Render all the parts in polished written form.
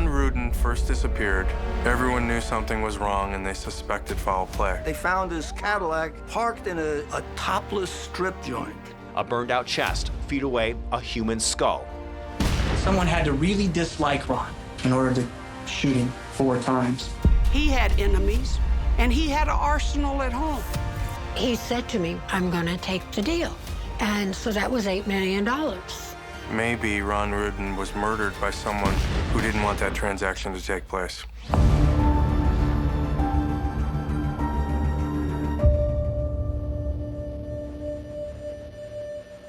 Ron Rudin first disappeared, everyone knew something was wrong and they suspected foul play. They found his Cadillac parked in a topless strip joint. A burned-out chest, feet away, a human skull. Someone had to really dislike Ron in order to shoot him 4 times. He had enemies, and he had an arsenal at home. He said to me, I'm going to take the deal. And so that was $8 million. Maybe Ron Rudin was murdered by someone who didn't want that transaction to take place.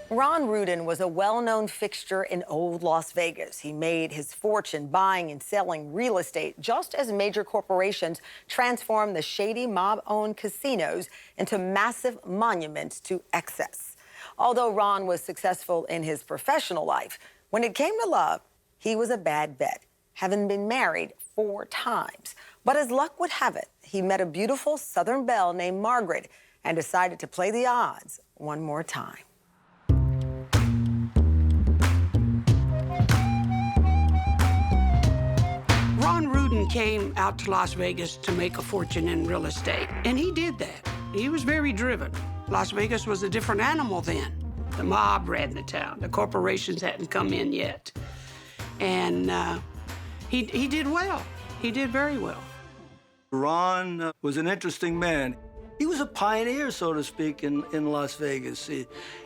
Ron Rudin was a well-known fixture in old Las Vegas. He made his fortune buying and selling real estate just as major corporations transformed the shady mob-owned casinos into massive monuments to excess. Although Ron was successful in his professional life, when it came to love, he was a bad bet, having been married 4 times. But as luck would have it, he met a beautiful Southern belle named Margaret and decided to play the odds one more time. Ron Rudin came out to Las Vegas to make a fortune in real estate, and he did that. He was very driven. Las Vegas was a different animal then. The mob ran the town. The corporations hadn't come in yet. And he did well. He did very well. Ron was an interesting man. He was a pioneer, so to speak, in Las Vegas.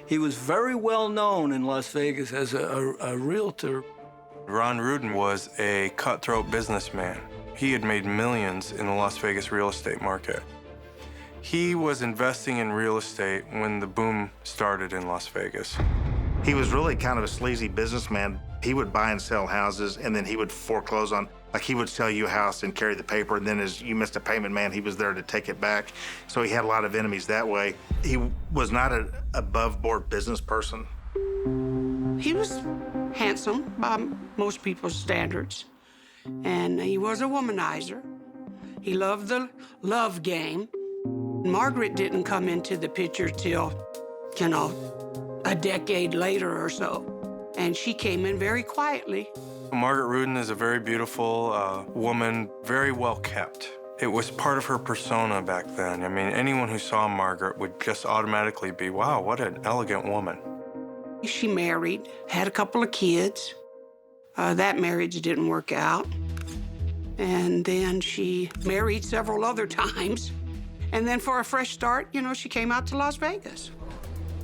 He was very well known in Las Vegas as a realtor. Ron Rudin was a cutthroat businessman. He had made millions in the Las Vegas real estate market. He was investing in real estate when the boom started in Las Vegas. He was really kind of a sleazy businessman. He would buy and sell houses, and then he would foreclose on, like he would sell you a house and carry the paper, and then as you missed a payment, man, he was there to take it back. So he had a lot of enemies that way. He was not an above-board business person. He was handsome by most people's standards, and he was a womanizer. He loved the love game. Margaret didn't come into the picture till, a decade later or so, and she came in very quietly. Margaret Rudin is a very beautiful woman, very well kept. It was part of her persona back then. I mean, anyone who saw Margaret would just automatically be, wow, what an elegant woman. She married, had a couple of kids. That marriage didn't work out. And then she married several other times. And then for a fresh start, she came out to Las Vegas.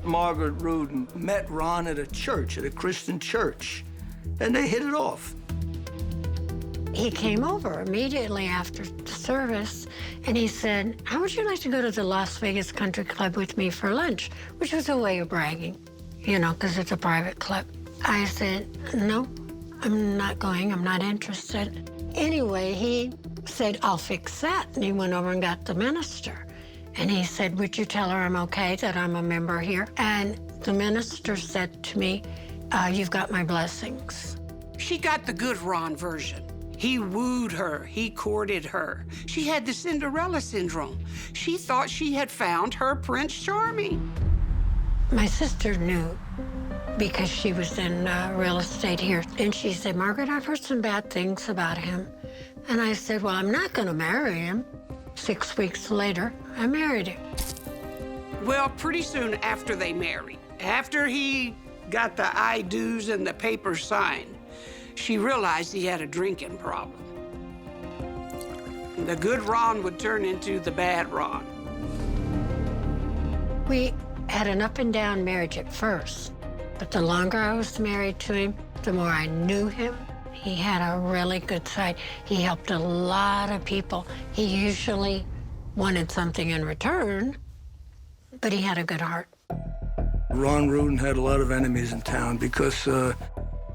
Margaret Rudin met Ron at a church, at a Christian church, and they hit it off. He came over immediately after the service, and he said, how would you like to go to the Las Vegas Country Club with me for lunch? Which was a way of bragging, because it's a private club. I said, no, I'm not going. I'm not interested. Anyway, he said, I'll fix that. And he went over and got the minister. And he said, would you tell her I'm okay, that I'm a member here? And the minister said to me, you've got my blessings. She got the good Ron version. He wooed her, he courted her. She had the Cinderella syndrome. She thought she had found her Prince Charming. My sister knew because she was in real estate here. And she said, Margaret, I've heard some bad things about him. And I said, well, I'm not going to marry him. 6 weeks later, I married him. Well, pretty soon after they married, after he got the I-do's and the papers signed, she realized he had a drinking problem. The good Ron would turn into the bad Ron. We had an up-and-down marriage at first, but the longer I was married to him, the more I knew him. He had a really good side. He helped a lot of people. He usually wanted something in return, but he had a good heart. Ron Rudin had a lot of enemies in town because,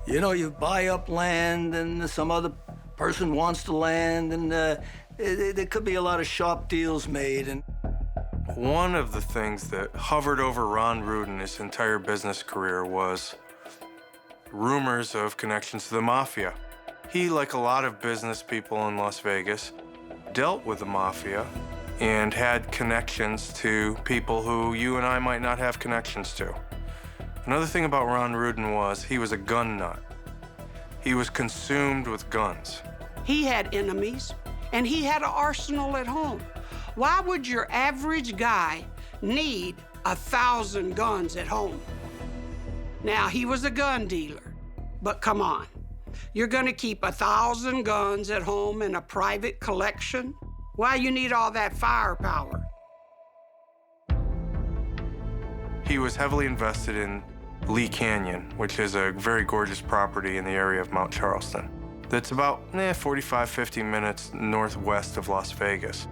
you buy up land and some other person wants the land, and there could be a lot of sharp deals made. And one of the things that hovered over Ron Rudin his entire business career was rumors of connections to the mafia. He, like a lot of business people in Las Vegas, dealt with the mafia and had connections to people who you and I might not have connections to. Another thing about Ron Rudin was he was a gun nut. He was consumed with guns. He had enemies, and he had an arsenal at home. Why would your average guy need 1,000 guns at home? Now, he was a gun dealer, but come on. You're gonna keep 1,000 guns at home in a private collection? Why you need all that firepower? He was heavily invested in Lee Canyon, which is a very gorgeous property in the area of Mount Charleston. That's about 45, 50 minutes northwest of Las Vegas.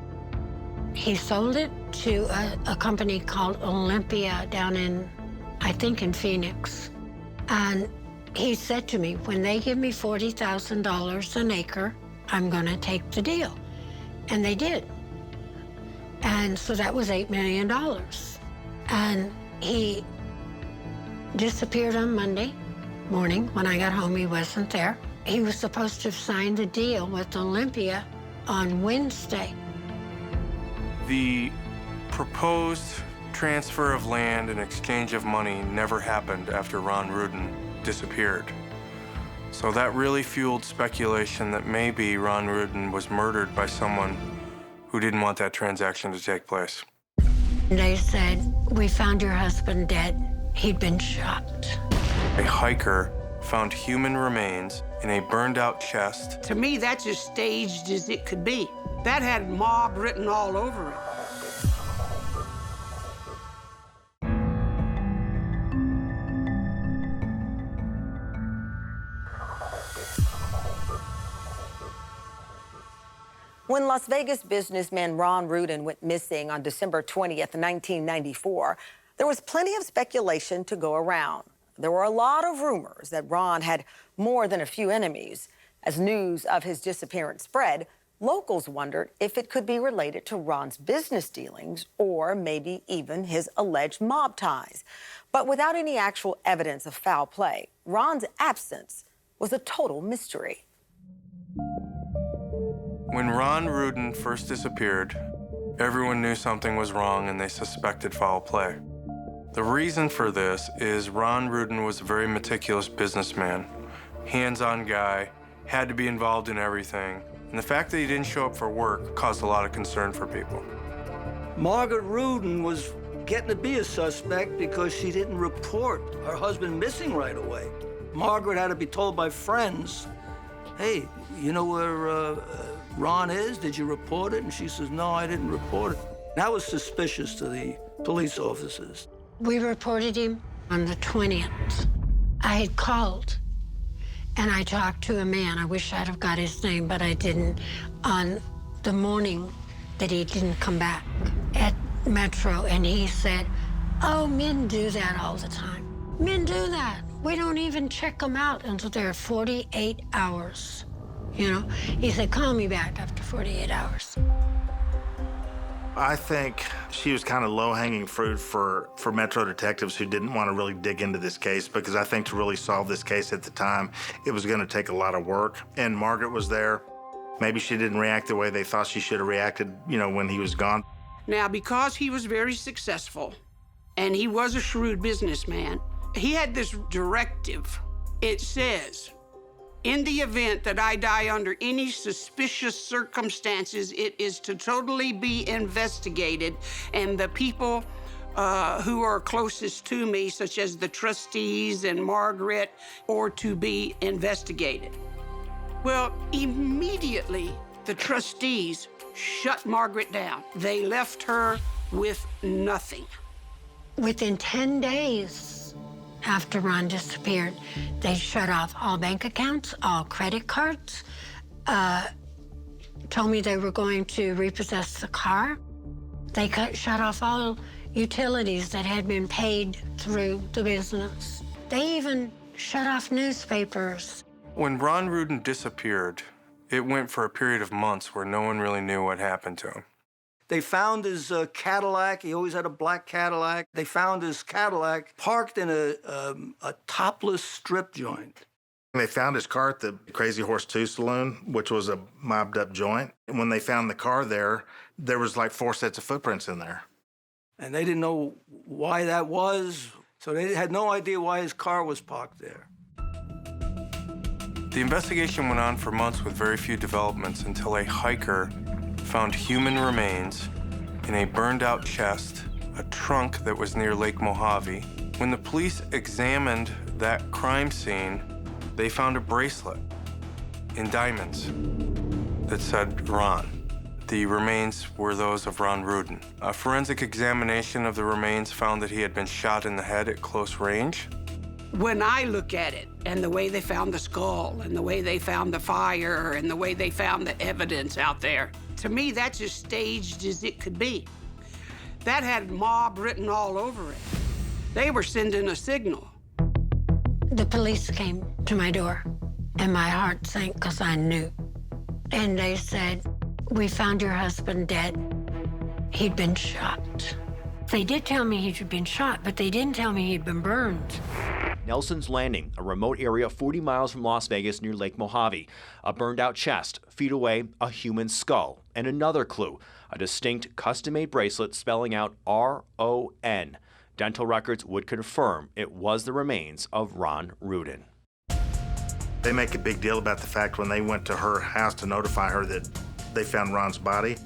He sold it to a company called Olympia down in, I think, in Phoenix. And he said to me, when they give me $40,000 an acre, I'm gonna take the deal. And they did. And so that was $8 million. And he disappeared on Monday morning. When I got home, he wasn't there. He was supposed to have signed the deal with Olympia on Wednesday. The proposed transfer of land and exchange of money never happened after Ron Rudin disappeared. So that really fueled speculation that maybe Ron Rudin was murdered by someone who didn't want that transaction to take place. They said, we found your husband dead. He'd been shot. A hiker found human remains in a burned-out chest. To me, that's as staged as it could be. That had mob written all over it. When Las Vegas businessman Ron Rudin went missing on December 20th, 1994, there was plenty of speculation to go around. There were a lot of rumors that Ron had more than a few enemies. As news of his disappearance spread, locals wondered if it could be related to Ron's business dealings or maybe even his alleged mob ties. But without any actual evidence of foul play, Ron's absence was a total mystery. When Ron Rudin first disappeared, everyone knew something was wrong and they suspected foul play. The reason for this is Ron Rudin was a very meticulous businessman, hands-on guy, had to be involved in everything, and the fact that he didn't show up for work caused a lot of concern for people. Margaret Rudin was getting to be a suspect because she didn't report her husband missing right away. Margaret had to be told by friends, hey, you know where Ron is? Did you report it? And she says, no, I didn't report it. That was suspicious to the police officers. We reported him on the 20th. I had called, and I talked to a man. I wish I'd have got his name, but I didn't, on the morning that he didn't come back at Metro, and he said, oh, men do that all the time. Men do that. We don't even check them out until they're 48 hours. You know, he said, call me back after 48 hours. I think she was kind of low-hanging fruit for Metro detectives who didn't want to really dig into this case, because I think to really solve this case at the time, it was going to take a lot of work. And Margaret was there. Maybe she didn't react the way they thought she should have reacted, you know, when he was gone. Now, because he was very successful and he was a shrewd businessman, he had this directive. It says, in the event that I die under any suspicious circumstances, it is to totally be investigated, and the people who are closest to me, such as the trustees and Margaret, are to be investigated. Well, immediately, the trustees shut Margaret down. They left her with nothing. Within 10 days, after Ron disappeared, they shut off all bank accounts, all credit cards, told me they were going to repossess the car. They shut off all utilities that had been paid through the business. They even shut off newspapers. When Ron Rudin disappeared, it went for a period of months where no one really knew what happened to him. They found his Cadillac. He always had a black Cadillac. They found his Cadillac parked in a topless strip joint. They found his car at the Crazy Horse 2 Saloon, which was a mobbed-up joint. And when they found the car there was like 4 sets of footprints in there. And they didn't know why that was, so they had no idea why his car was parked there. The investigation went on for months with very few developments until a hiker found human remains in a burned-out chest, a trunk that was near Lake Mojave. When the police examined that crime scene, they found a bracelet in diamonds that said Ron. The remains were those of Ron Rudin. A forensic examination of the remains found that he had been shot in the head at close range. When I look at it, and the way they found the skull, and the way they found the fire, and the way they found the evidence out there, to me, that's as staged as it could be. That had mob written all over it. They were sending a signal. The police came to my door, and my heart sank because I knew. And they said, "We found your husband dead. He'd been shot." They did tell me he'd been shot, but they didn't tell me he'd been burned. Nelson's Landing, a remote area 40 miles from Las Vegas near Lake Mojave. A burned-out chest, feet away, a human skull. And another clue, a distinct custom-made bracelet spelling out R-O-N. Dental records would confirm it was the remains of Ron Rudin. They make a big deal about the fact when they went to her house to notify her that they found Ron's body,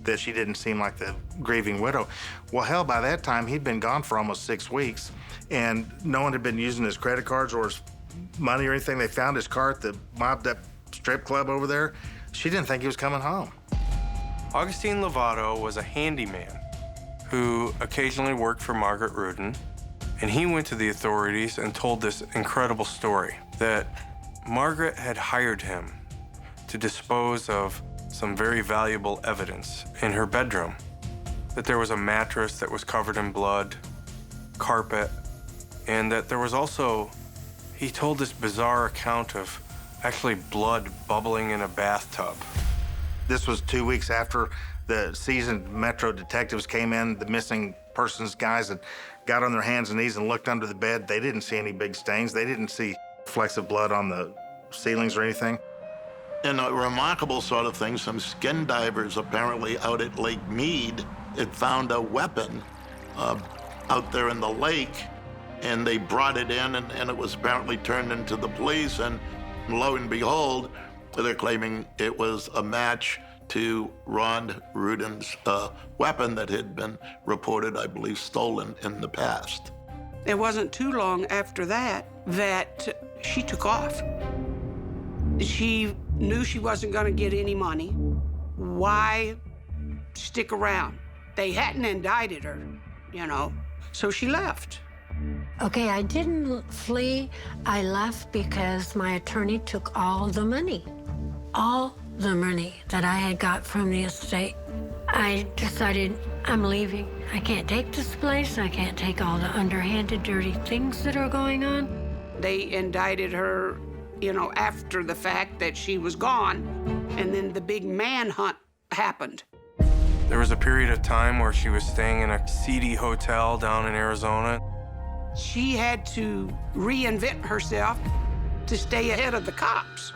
that she didn't seem like the grieving widow. Well, hell, by that time, he'd been gone for almost 6 weeks, and no one had been using his credit cards or his money or anything. They found his car at the mobbed-up strip club over there. She didn't think he was coming home. Augustine Lovato was a handyman who occasionally worked for Margaret Rudin, and he went to the authorities and told this incredible story that Margaret had hired him to dispose of some very valuable evidence in her bedroom, that there was a mattress that was covered in blood, carpet, and that there was also, he told this bizarre account of actually blood bubbling in a bathtub. This was 2 weeks after the seasoned Metro detectives came in, the missing persons guys, and got on their hands and knees and looked under the bed. They didn't see any big stains. They didn't see flecks of blood on the ceilings or anything. And a remarkable sort of thing, some skin divers apparently out at Lake Mead had found a weapon out there in the lake, and they brought it in, and it was apparently turned into the police, and lo and behold, they're claiming it was a match to Ron Rudin's weapon that had been reported, I believe, stolen in the past. It wasn't too long after that she took off. She knew she wasn't going to get any money. Why stick around? They hadn't indicted her, you know, so she left. Okay, I didn't flee. I left because my attorney took all the money that I had got from the estate. I decided I'm leaving. I can't take this place. I can't take all the underhanded, dirty things that are going on. They indicted her, you know, after the fact that she was gone, and then the big manhunt happened. There was a period of time where she was staying in a seedy hotel down in Arizona. She had to reinvent herself to stay ahead of the cops.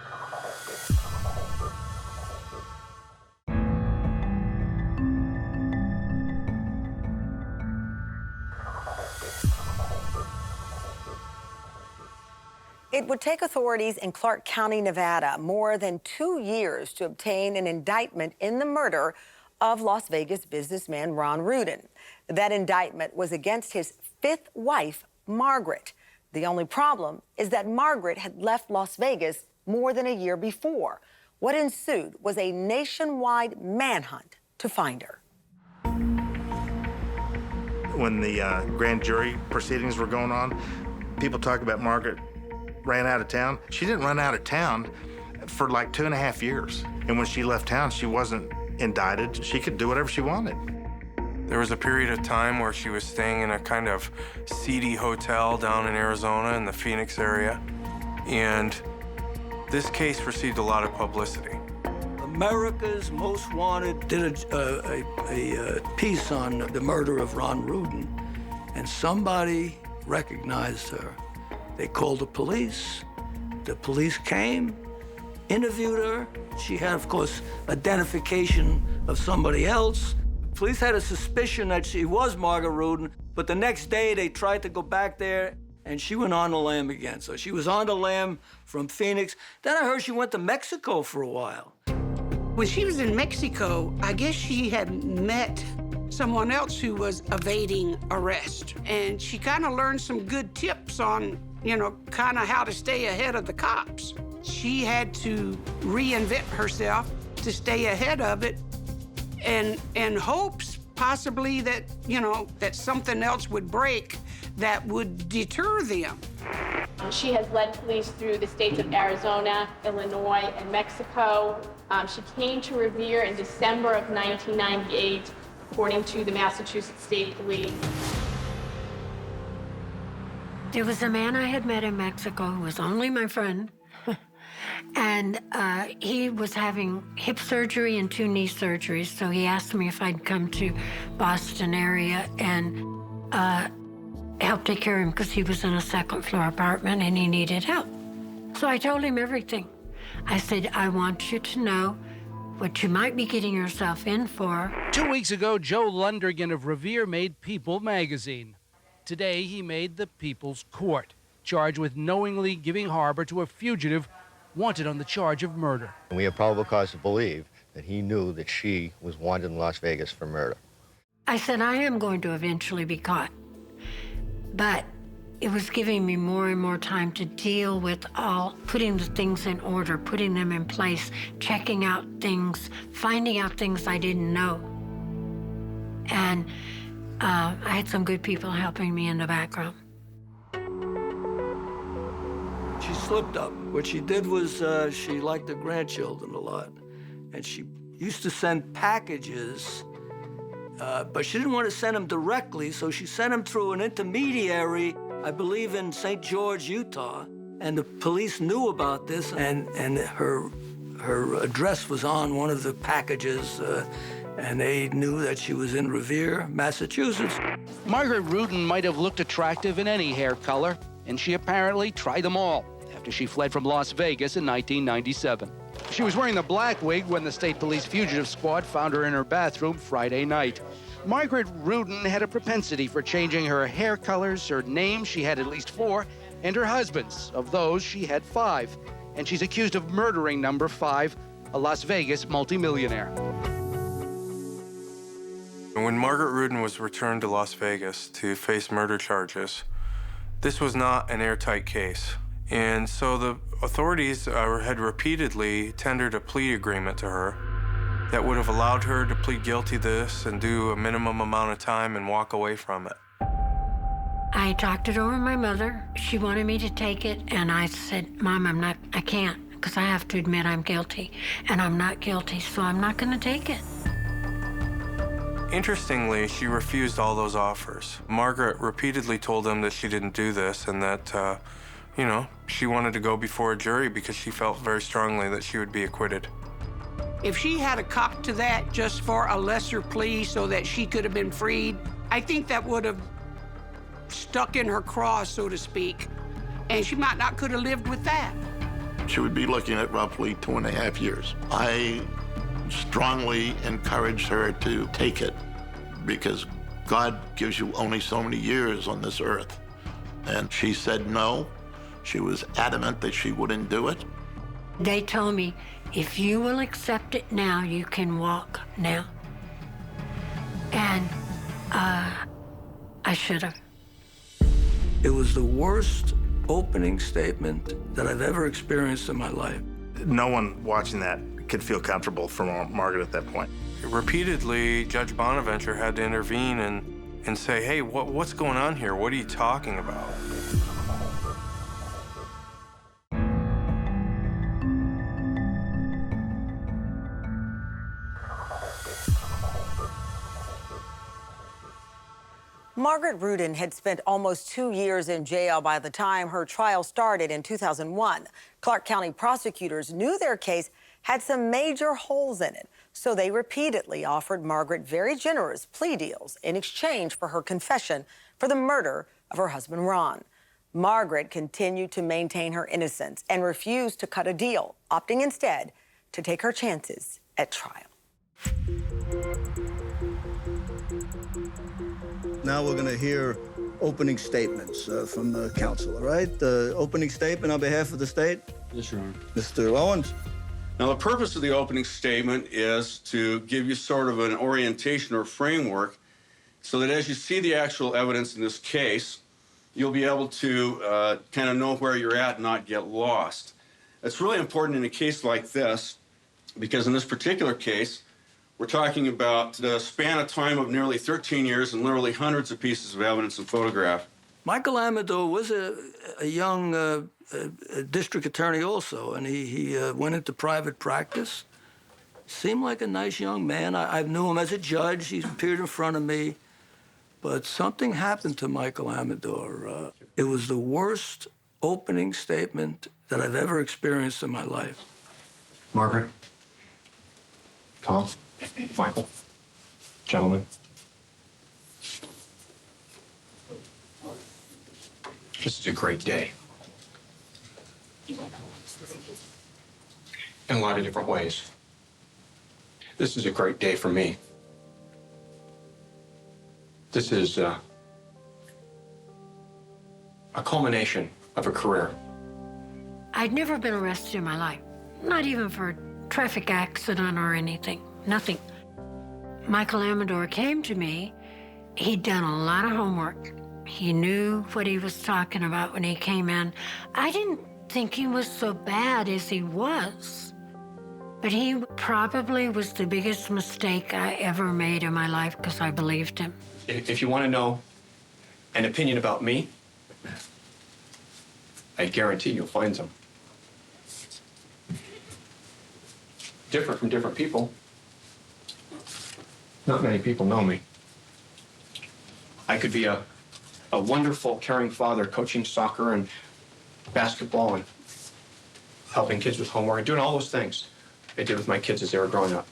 It would take authorities in Clark County, Nevada, more than 2 years to obtain an indictment in the murder of Las Vegas businessman Ron Rudin. That indictment was against his 5th wife, Margaret. The only problem is that Margaret had left Las Vegas more than a year before. What ensued was a nationwide manhunt to find her. When the grand jury proceedings were going on, people talk about Margaret ran out of town. She didn't run out of town for like 2.5 years. And when she left town, she wasn't indicted. She could do whatever she wanted. There was a period of time where she was staying in a kind of seedy hotel down in Arizona in the Phoenix area. And this case received a lot of publicity. America's Most Wanted did a piece on the murder of Ron Rudin, and somebody recognized her. They called the police. The police came, interviewed her. She had, of course, identification of somebody else. Police had a suspicion that she was Margaret Rudin, but the next day they tried to go back there and she went on the lam again. So she was on the lam from Phoenix. Then I heard she went to Mexico for a while. When she was in Mexico, I guess she had met someone else who was evading arrest. And she kind of learned some good tips on, kind of how to stay ahead of the cops. She had to reinvent herself to stay ahead of it and hopes possibly that, that something else would break that would deter them. She has led police through the states of Arizona, Illinois, and Mexico. She came to Revere in December of 1998, according to the Massachusetts State Police. There was a man I had met in Mexico who was only my friend. And he was having hip surgery and 2 knee surgeries, so he asked me if I'd come to Boston area and help take care of him because he was in a 2nd floor apartment and he needed help. So I told him everything. I said, I want you to know what you might be getting yourself in for. 2 weeks ago, Joe Lundergan of Revere made People magazine. Today, he made the People's Court, charged with knowingly giving harbor to a fugitive wanted on the charge of murder. We have probable cause to believe that he knew that she was wanted in Las Vegas for murder. I said, I am going to eventually be caught. But it was giving me more and more time to deal with putting the things in order, putting them in place, checking out things, finding out things I didn't know. And I had some good people helping me in the background. She slipped up. What she did was she liked the grandchildren a lot. And she used to send packages, but she didn't want to send them directly, so she sent them through an intermediary, I believe in St. George, Utah. And the police knew about this, and her address was on one of the packages, and they knew that she was in Revere, Massachusetts. Margaret Rudin might have looked attractive in any hair color, and she apparently tried them all after she fled from Las Vegas in 1997. She was wearing the black wig when the State Police Fugitive Squad found her in her bathroom Friday night. Margaret Rudin had a propensity for changing her hair colors, her name, she had at least 4, and her husband's. Of those, she had 5. And she's accused of murdering number 5, a Las Vegas multimillionaire. When Margaret Rudin was returned to Las Vegas to face murder charges, this was not an airtight case. And so the authorities had repeatedly tendered a plea agreement to her that would have allowed her to plead guilty to this and do a minimum amount of time and walk away from it. I talked it over with my mother. She wanted me to take it, and I said, Mom, I can't, because I have to admit I'm guilty, and I'm not guilty, so I'm not going to take it. Interestingly, she refused all those offers. Margaret repeatedly told them that she didn't do this and that, she wanted to go before a jury because she felt very strongly that she would be acquitted. If she had a cop to that just for a lesser plea so that she could have been freed, I think that would have stuck in her craw, so to speak, and she might not could have lived with that. She would be looking at roughly 2.5 years. I strongly encouraged her to take it because God gives you only so many years on this earth. And she said no. She was adamant that she wouldn't do it. They told me, if you will accept it now, you can walk now. And I should have. It was the worst opening statement that I've ever experienced in my life. No one watching that could feel comfortable for Margaret at that point. Repeatedly, Judge Bonaventure had to intervene and say, hey, what's going on here? What are you talking about? Margaret Rudin had spent almost 2 years in jail by the time her trial started in 2001. Clark County prosecutors knew their case had some major holes in it, so they repeatedly offered Margaret very generous plea deals in exchange for her confession for the murder of her husband, Ron. Margaret continued to maintain her innocence and refused to cut a deal, opting instead to take her chances at trial. Now we're going to hear opening statements from the counsel, all right? The opening statement on behalf of the state? Yes, Your Honor. Mr. Owens? Now, the purpose of the opening statement is to give you sort of an orientation or framework so that as you see the actual evidence in this case, you'll be able to kind of know where you're at and not get lost. It's really important in a case like this because in this particular case, we're talking about the span of time of nearly 13 years and literally hundreds of pieces of evidence and photograph. Michael Amado was a young district attorney also, and he went into private practice. Seemed like a nice young man. I knew him as a judge. He appeared in front of me. But something happened to Michael Amador. It was the worst opening statement that I've ever experienced in my life. Margaret, Tom, Michael, gentlemen. This is a great day. In a lot of different ways. This is a great day for me. This is a culmination of a career. I'd never been arrested in my life, not even for a traffic accident or anything, nothing. Michael Amador came to me. He'd done a lot of homework. He knew what he was talking about when he came in. I didn't think he was so bad as he was. But he probably was the biggest mistake I ever made in my life because I believed him. If you want to know an opinion about me, I guarantee you'll find some. Different from different people. Not many people know me. I could be a wonderful, caring father, coaching soccer and basketball and helping kids with homework and doing all those things I did with my kids as they were growing up.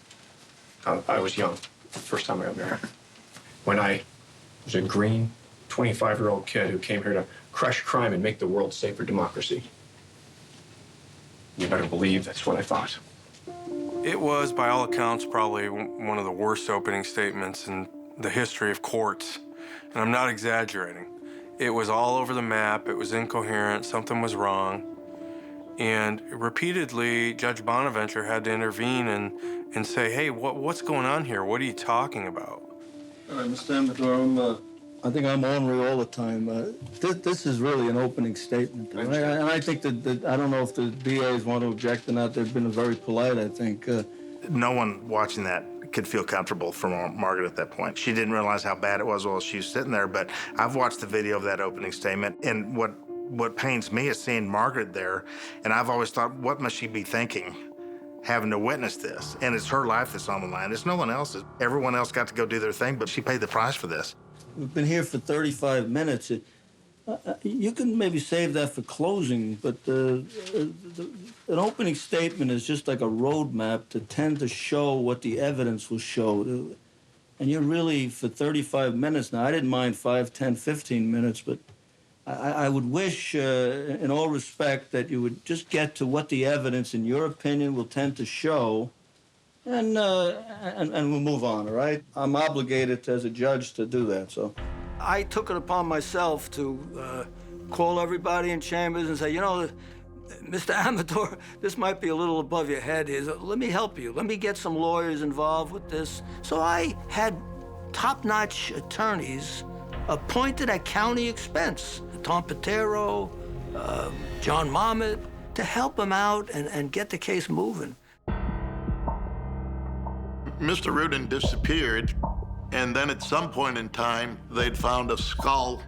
I was young, the first time I got married. When I was a green 25-year-old kid who came here to crush crime and make the world safe for democracy. You better believe that's what I thought. It was, by all accounts, probably one of the worst opening statements in the history of courts. And I'm not exaggerating. It was all over the map. It was incoherent. Something was wrong. And repeatedly, Judge Bonaventure had to intervene and say, hey, what's going on here? What are you talking about? All right, Mr. Amador, I think I'm ornery all the time. This is really an opening statement. Right? And I think that I don't know if the DAs want to object or not. They've been very polite, I think. No one watching that could feel comfortable for Margaret at that point. She didn't realize how bad it was while she was sitting there, but I've watched the video of that opening statement, and what pains me is seeing Margaret there, and I've always thought, what must she be thinking having to witness this? And it's her life that's on the line. It's no one else's. Everyone else got to go do their thing, but she paid the price for this. We've been here for 35 minutes. You can maybe save that for closing, but an opening statement is just like a roadmap to tend to show what the evidence will show. And you're really, for 35 minutes now, I didn't mind 5, 10, 15 minutes, but I would wish, in all respect, that you would just get to what the evidence, in your opinion, will tend to show, and we'll move on, all right? I'm obligated as a judge to do that, so. I took it upon myself to call everybody in chambers and say, you know, Mr. Amador, this might be a little above your head here. Let me help you. Let me get some lawyers involved with this. So I had top-notch attorneys appointed at county expense, Tom Patero, John Mamet, to help him out and get the case moving. Mr. Rudin disappeared, and then at some point in time, they'd found a skull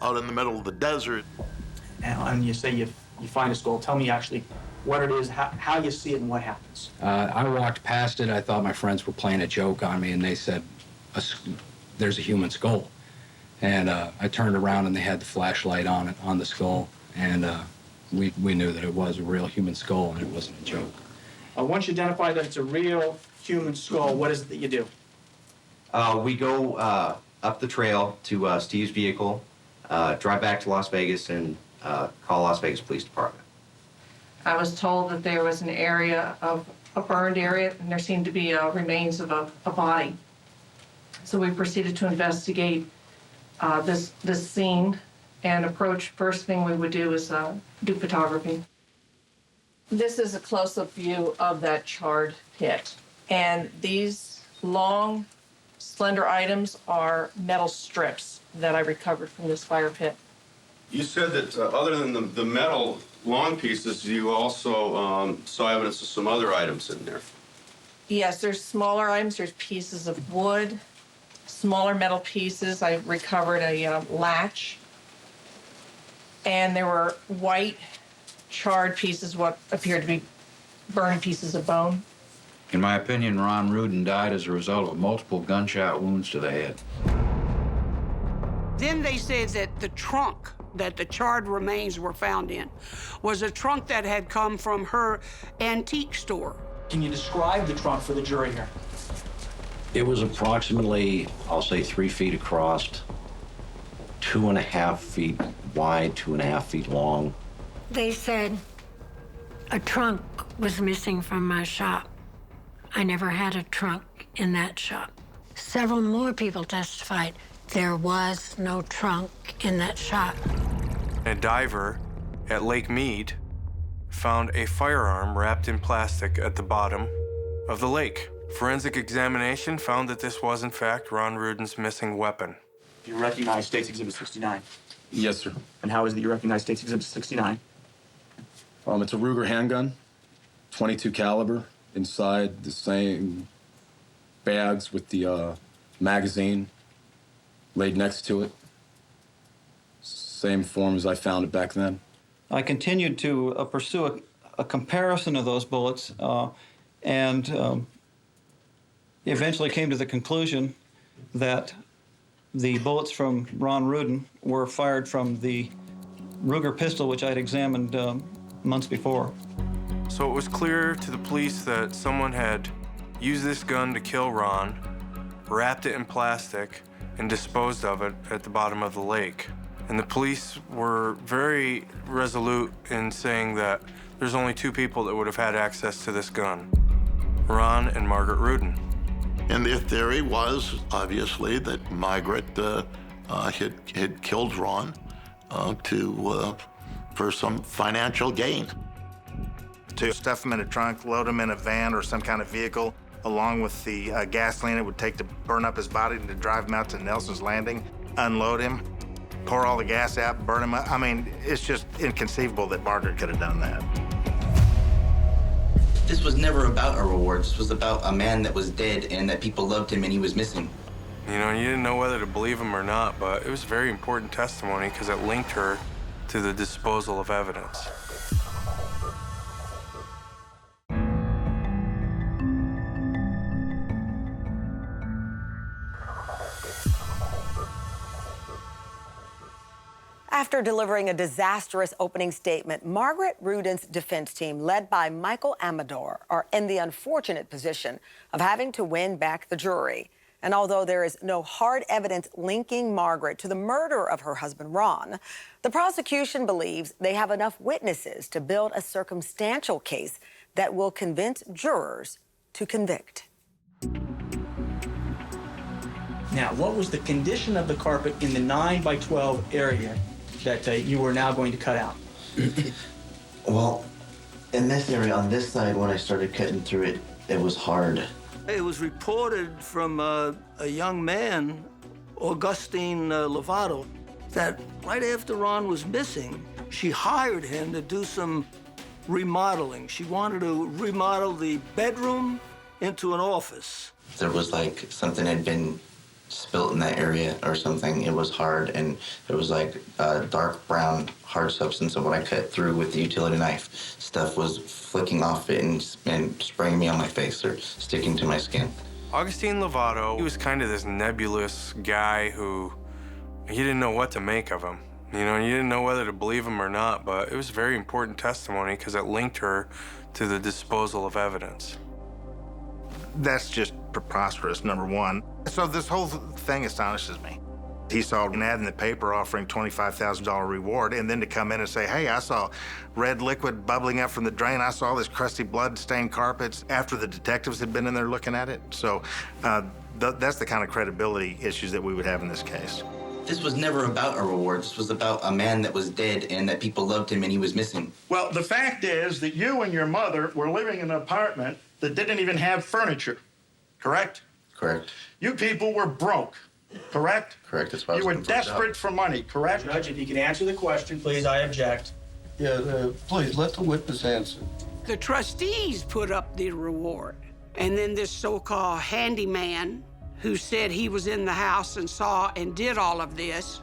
out in the middle of the desert. And you say you find a skull. Tell me actually what it is, how you see it, and what happens. I walked past it. I thought my friends were playing a joke on me, and they said, there's a human skull. And I turned around, and they had the flashlight on the skull, and we knew that it was a real human skull, and it wasn't a joke. Once you identify that it's a real human skull, what is it that you do? We go up the trail to Steve's vehicle, drive back to Las Vegas, and call Las Vegas Police Department. I was told that there was an area of a burned area, and there seemed to be remains of a body. So we proceeded to investigate this scene and approach. First thing we would do is do photography. This is a close-up view of that charred pit. And these long, slender items are metal strips that I recovered from this fire pit. You said that other than the metal long pieces, you also saw evidence of some other items in there. Yes, there's smaller items. There's pieces of wood, smaller metal pieces. I recovered a latch. And there were white, charred pieces, what appeared to be burned pieces of bone. In my opinion, Ron Rudin died as a result of multiple gunshot wounds to the head. Then they said that the trunk that the charred remains were found in was a trunk that had come from her antique store. Can you describe the trunk for the jury here? It was approximately, I'll say, 3 feet across, 2.5 feet wide, 2.5 feet long. They said a trunk was missing from my shop. I never had a trunk in that shop. Several more people testified there was no trunk in that shop. A diver at Lake Mead found a firearm wrapped in plastic at the bottom of the lake. Forensic examination found that this was, in fact, Ron Rudin's missing weapon. You recognize State's Exhibit 69? Yes, sir. And how is it that you recognize State's Exhibit 69? It's a Ruger handgun, 22 caliber, inside the same bags with the magazine laid next to it. Same form as I found it back then. I continued to pursue a comparison of those bullets and eventually came to the conclusion that the bullets from Ron Rudin were fired from the Ruger pistol, which I'd examined months before. So it was clear to the police that someone had used this gun to kill Ron, wrapped it in plastic, and disposed of it at the bottom of the lake. And the police were very resolute in saying that there's only 2 people that would have had access to this gun, Ron and Margaret Rudin. And their theory was, obviously, that Margaret had killed Ron for some financial gain. To stuff him in a trunk, load him in a van or some kind of vehicle, along with the gasoline it would take to burn up his body and to drive him out to Nelson's Landing, unload him, pour all the gas out, burn him up. I mean, it's just inconceivable that Margaret could have done that. This was never about a reward. This was about a man that was dead and that people loved him and he was missing. You know, you didn't know whether to believe him or not, but it was very important testimony because it linked her to the disposal of evidence. After delivering a disastrous opening statement, Margaret Rudin's defense team, led by Michael Amado, are in the unfortunate position of having to win back the jury. And although there is no hard evidence linking Margaret to the murder of her husband, Ron, the prosecution believes they have enough witnesses to build a circumstantial case that will convince jurors to convict. Now, what was the condition of the carpet in the 9x12 area that you were now going to cut out? Well, in this area, on this side, when I started cutting through it, it was hard. It was reported from a young man, Augustine Lovato, that right after Ron was missing, she hired him to do some remodeling. She wanted to remodel the bedroom into an office. There was like something had been spilt in that area or something. It was hard, and there was like a dark brown hard substance of what I cut through with the utility knife. Stuff was flicking off it and spraying me on my face or sticking to my skin. Augustine Lovato, he was kind of this nebulous guy who, you didn't know what to make of him. You know, you didn't know whether to believe him or not, but it was very important testimony because it linked her to the disposal of evidence. That's just preposterous, number one. So this whole thing astonishes me. He saw an ad in the paper offering $25,000 reward, and then to come in and say, hey, I saw red liquid bubbling up from the drain. I saw this crusty blood-stained carpets after the detectives had been in there looking at it. So that's the kind of credibility issues that we would have in this case. This was never about a reward. This was about a man that was dead and that people loved him and he was missing. Well, the fact is that you and your mother were living in an apartment that didn't even have furniture, correct? Correct. You people were broke, correct? Correct. That's why I was You were looking for a job. desperate for money, correct? Judge, if you can answer the question, please, I object. Yeah, please, let the witness answer. The trustees put up the reward. And then this so-called handyman who said he was in the house and saw and did all of this,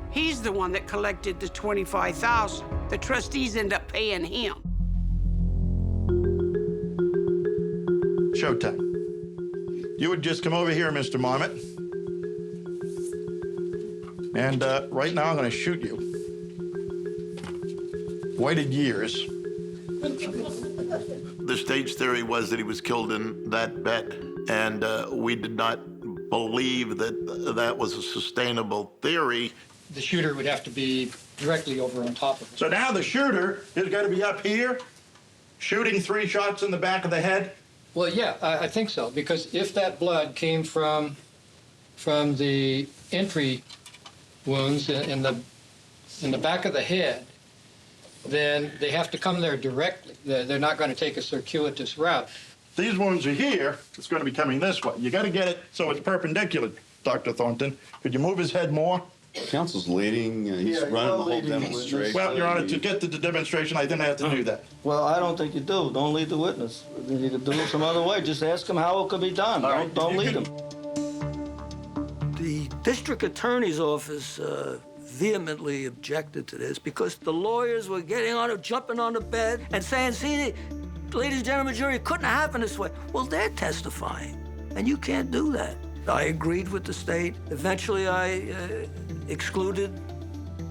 he's the one that collected the $25,000. The trustees end up paying him. Showtime. You would just come over here, Mr. Marmot. And right now I'm going to shoot you. Waited years. The state's theory was that he was killed in that bed, and we did not believe that that was a sustainable theory. The shooter would have to be directly over on top of it. So now the shooter is going to be up here, shooting 3 shots in the back of the head? Well, yeah, I think so, because if that blood came from the entry wounds in the back of the head, then they have to come there directly. They're not going to take a circuitous route. These wounds are here. It's going to be coming this way. You got to get it so it's perpendicular, Dr. Thornton. Could you move his head more? Counsel's leading. He's running the whole demonstration. Well, Your Honor, to get to the demonstration, I didn't have to do that. Well, I don't think you do. Don't lead the witness. You could do it some other way. Just ask him how it could be done. Don't lead him. The district attorney's office vehemently objected to this because the lawyers were jumping on the bed and saying, see, ladies and gentlemen, jury, it couldn't happen this way. Well, they're testifying, and you can't do that. I agreed with the state. Eventually, I excluded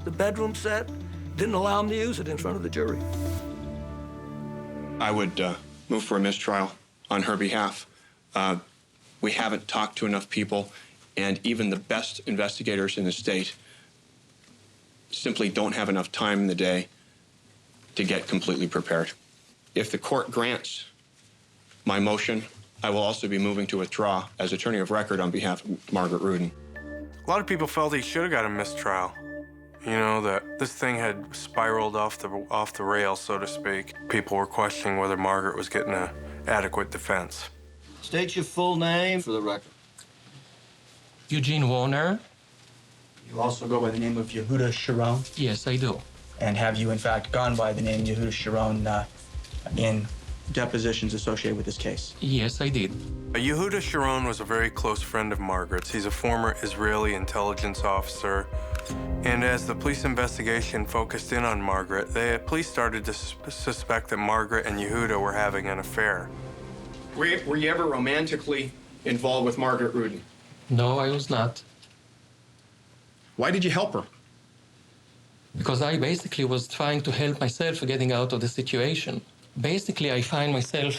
the bedroom set, didn't allow them to use it in front of the jury. I would move for a mistrial on her behalf. We haven't talked to enough people, and even the best investigators in the state simply don't have enough time in the day to get completely prepared. If the court grants my motion, I will also be moving to withdraw as attorney of record on behalf of Margaret Rudin. A lot of people felt he should have got a mistrial. You know, that this thing had spiraled off the rails, so to speak. People were questioning whether Margaret was getting an adequate defense. State your full name for the record. Eugene Warner. You also go by the name of Yehuda Sharon? Yes, I do. And have you, in fact, gone by the name Yehuda Sharon in depositions associated with this case? Yes, I did. Yehuda Sharon was a very close friend of Margaret's. He's a former Israeli intelligence officer. And as the police investigation focused in on Margaret, the police started to suspect that Margaret and Yehuda were having an affair. Were you ever romantically involved with Margaret Rudin? No, I was not. Why did you help her? Because I basically was trying to help myself getting out of the situation. Basically, I find myself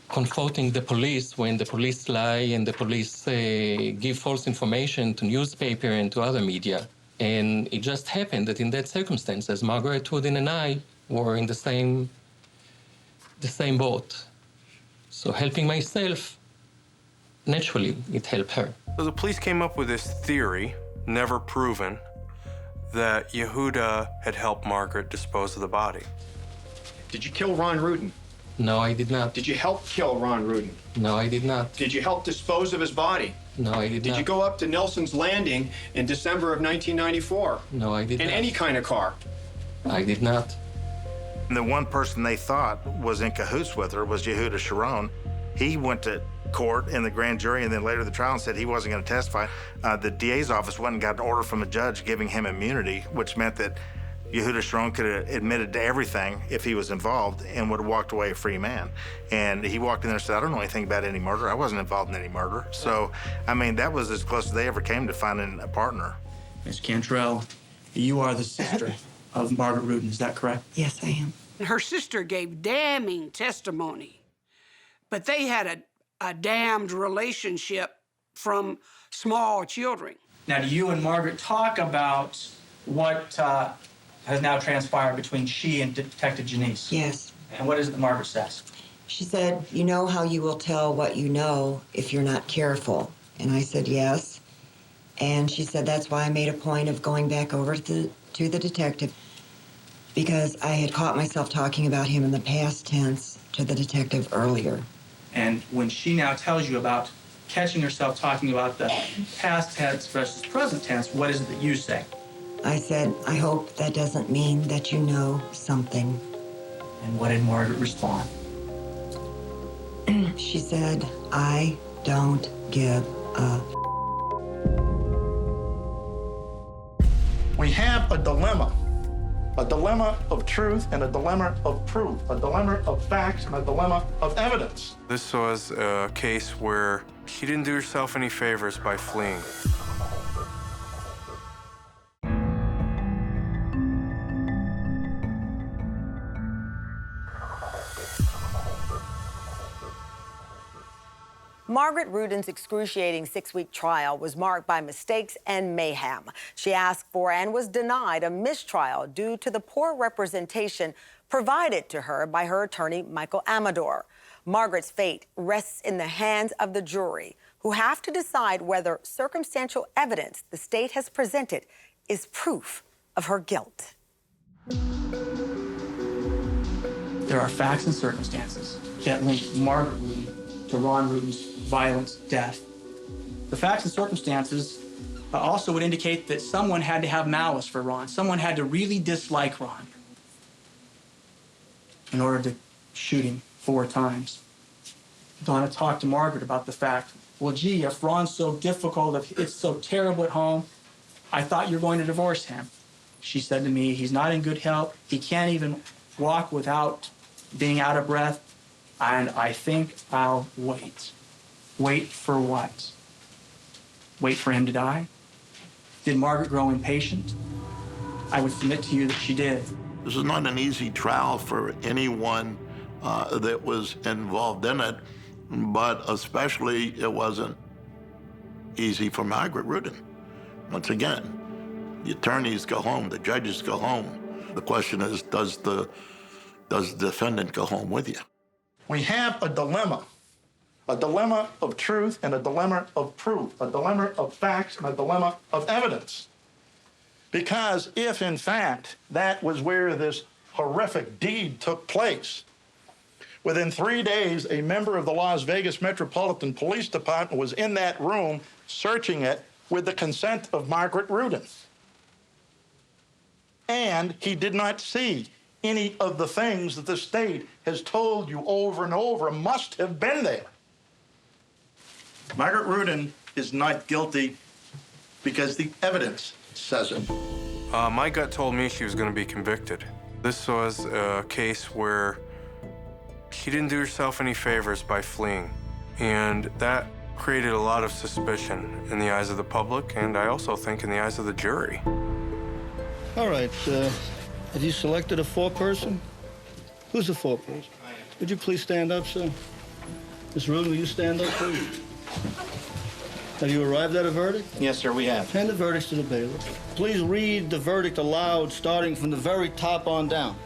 confronting the police when the police lie and the police give false information to newspaper and to other media. And it just happened that in that circumstances, Margaret Rudin and I were in the same boat. So helping myself, naturally, it helped her. So the police came up with this theory, never proven, that Yehuda had helped Margaret dispose of the body. Did you kill Ron Rudin? No, I did not. Did you help kill Ron Rudin? No, I did not. Did you help dispose of his body? No, I did not. Did you go up to Nelson's Landing in December of 1994? No, I did not. In any kind of car? I did not. And the one person they thought was in cahoots with her was Yehuda Sharon. He went to court in the grand jury and then later the trial and said he wasn't going to testify. The DA's office went and got an order from a judge giving him immunity, which meant that Yehuda Sharon could have admitted to everything if he was involved and would have walked away a free man. And he walked in there and said, I don't know anything about any murder. I wasn't involved in any murder. So, I mean, that was as close as they ever came to finding a partner. Ms. Cantrell, you are the sister of Margaret Rudin, is that correct? Yes, I am. Her sister gave damning testimony, but they had a damned relationship from small children. Now, do you and Margaret talk about what has now transpired between she and Detective Janice? Yes. And what is it that Margaret says? She said, you know how you will tell what you know if you're not careful. And I said, yes. And she said that's why I made a point of going back over to the detective, because I had caught myself talking about him in the past tense to the detective earlier. And when she now tells you about catching herself talking about the past tense versus present tense, what is it that you say? I said, I hope that doesn't mean that you know something. And what did Margaret respond? She said, I don't give a. We have a dilemma of truth and a dilemma of proof, a dilemma of facts and a dilemma of evidence. This was a case where she didn't do herself any favors by fleeing. Margaret Rudin's excruciating 6-week trial was marked by mistakes and mayhem. She asked for and was denied a mistrial due to the poor representation provided to her by her attorney, Michael Amado. Margaret's fate rests in the hands of the jury, who have to decide whether circumstantial evidence the state has presented is proof of her guilt. There are facts and circumstances that link Margaret Rudin to Ron Rudin's violent death. The facts and circumstances also would indicate that someone had to have malice for Ron. Someone had to really dislike Ron in order to shoot him 4 times. Donna talked to Margaret about the fact, well, gee, if Ron's so difficult, if it's so terrible at home, I thought you were going to divorce him. She said to me, he's not in good health. He can't even walk without being out of breath. And I think I'll wait. Wait for what? Wait for him to die? Did Margaret grow impatient? I would submit to you that she did. This is not an easy trial for anyone that was involved in it, but especially it wasn't easy for Margaret Rudin. Once again, the attorneys go home, the judges go home. The question is, does the defendant go home with you? We have a dilemma of truth and a dilemma of proof, a dilemma of facts and a dilemma of evidence. Because if, in fact, that was where this horrific deed took place, within 3 days, a member of the Las Vegas Metropolitan Police Department was in that room searching it with the consent of Margaret Rudin. And he did not see any of the things that the state has told you over and over must have been there. Margaret Rudin is not guilty because the evidence says it. My gut told me she was going to be convicted. This was a case where she didn't do herself any favors by fleeing, and that created a lot of suspicion in the eyes of the public, and I also think in the eyes of the jury. All right, have you selected a 4-person? Who's the 4-person? Would you please stand up, sir? Ms. Rudin, will you stand up, please? Have you arrived at a verdict? Yes, sir, we have. Hand the verdicts to the bailiff. Please read the verdict aloud, starting from the very top on down.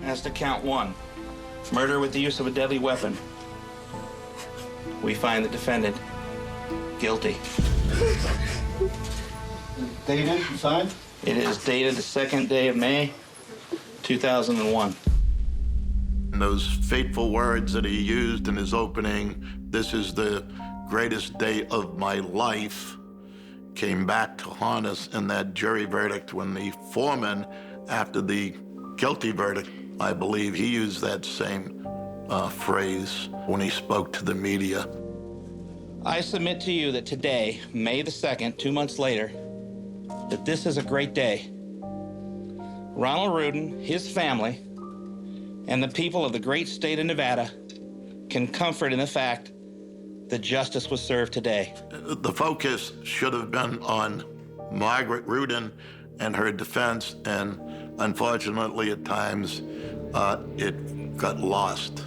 As to count 1, murder with the use of a deadly weapon, we find the defendant guilty. Dated, signed? It is dated the 2nd day of May, 2001. And those fateful words that he used in his opening, "This is the greatest day of my life," came back to haunt us in that jury verdict when the foreman, after the guilty verdict, I believe he used that same phrase when he spoke to the media. I submit to you that today, May the 2nd, 2 months later, that this is a great day. Ronald Rudin, his family, and the people of the great state of Nevada can comfort in the fact that justice was served today. The focus should have been on Margaret Rudin and her defense, and unfortunately at times it got lost.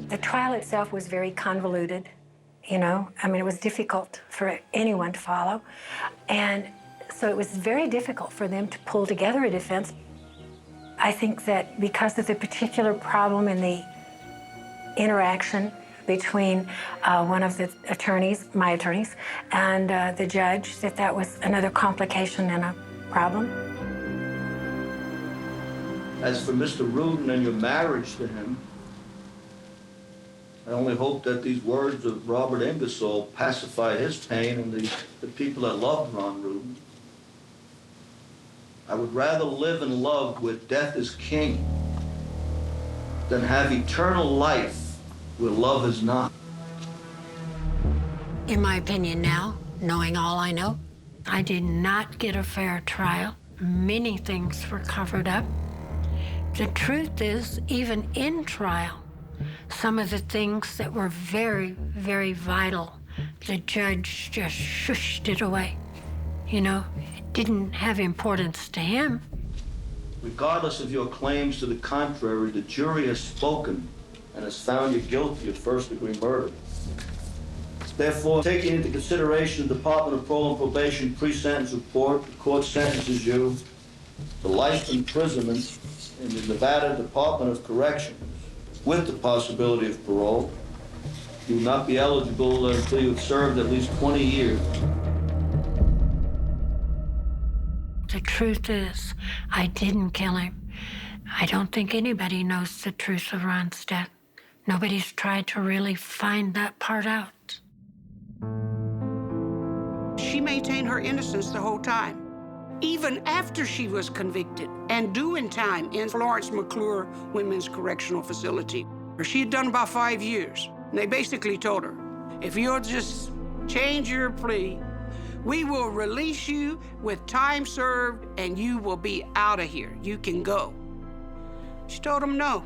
The trial itself was very convoluted, you know. I mean, it was difficult for anyone to follow. And so it was very difficult for them to pull together a defense. I think that because of the particular problem in the interaction between one of the attorneys, my attorneys, and the judge, that was another complication and a problem. As for Mr. Rudin and your marriage to him, I only hope that these words of Robert Ingersoll pacify his pain and the people that loved Ron Rudin. I would rather live and love where death is king than have eternal life where love is not. In my opinion now, knowing all I know, I did not get a fair trial. Many things were covered up. The truth is, even in trial, some of the things that were very, very vital, the judge just shushed it away. You know, it didn't have importance to him. Regardless of your claims to the contrary, the jury has spoken and has found you guilty of first-degree murder. Therefore, taking into consideration the Department of Parole and Probation pre-sentence report, the court sentences you to life imprisonment in the Nevada Department of Corrections with the possibility of parole. You will not be eligible until you have served at least 20 years. The truth is, I didn't kill him. I don't think anybody knows the truth of Ron's death. Nobody's tried to really find that part out. She maintained her innocence the whole time, even after she was convicted and doing time in Florence McClure Women's Correctional Facility. She had done about 5 years. And they basically told her, if you'll just change your plea, we will release you with time served and you will be out of here. You can go. She told them no.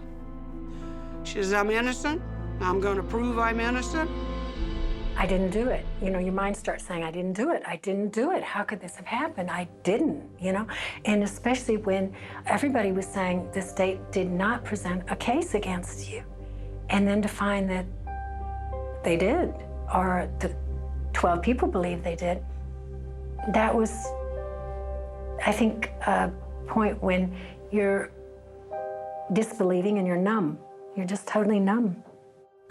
She says, I'm innocent. I'm going to prove I'm innocent. I didn't do it. You know, your mind starts saying, I didn't do it. I didn't do it. How could this have happened? I didn't, you know? And especially when everybody was saying the state did not present a case against you. And then to find that they did, or the 12 people believe they did, that was, I think, a point when you're disbelieving and you're numb. You're just totally numb.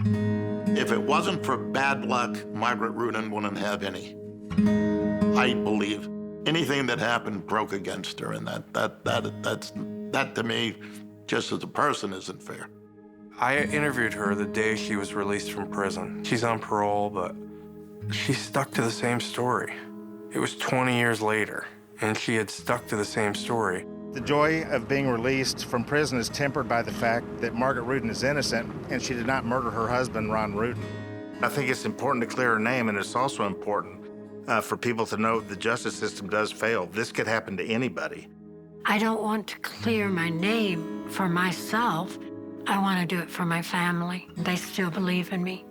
If it wasn't for bad luck, Margaret Rudin wouldn't have any. I believe anything that happened broke against her, and that to me, just as a person, isn't fair. I interviewed her the day she was released from prison. She's on parole, but she stuck to the same story. It was 20 years later, and she had stuck to the same story. The joy of being released from prison is tempered by the fact that Margaret Rudin is innocent and she did not murder her husband, Ron Rudin. I think it's important to clear her name, and it's also important for people to know the justice system does fail. This could happen to anybody. I don't want to clear my name for myself. I want to do it for my family. They still believe in me.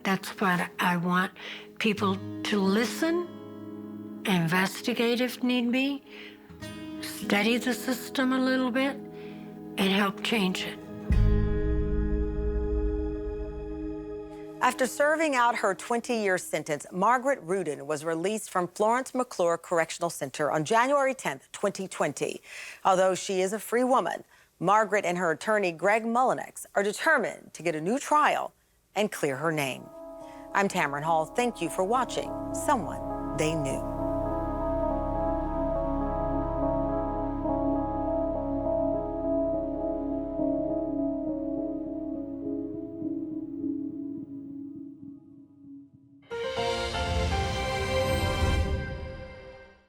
That's what I want people to listen, investigate if need be, study the system a little bit, and help change it. After serving out her 20-year sentence, Margaret Rudin was released from Florence McClure Correctional Center on January 10, 2020. Although she is a free woman, Margaret and her attorney, Greg Mullinex, are determined to get a new trial and clear her name. I'm Tamron Hall. Thank you for watching Someone They Knew.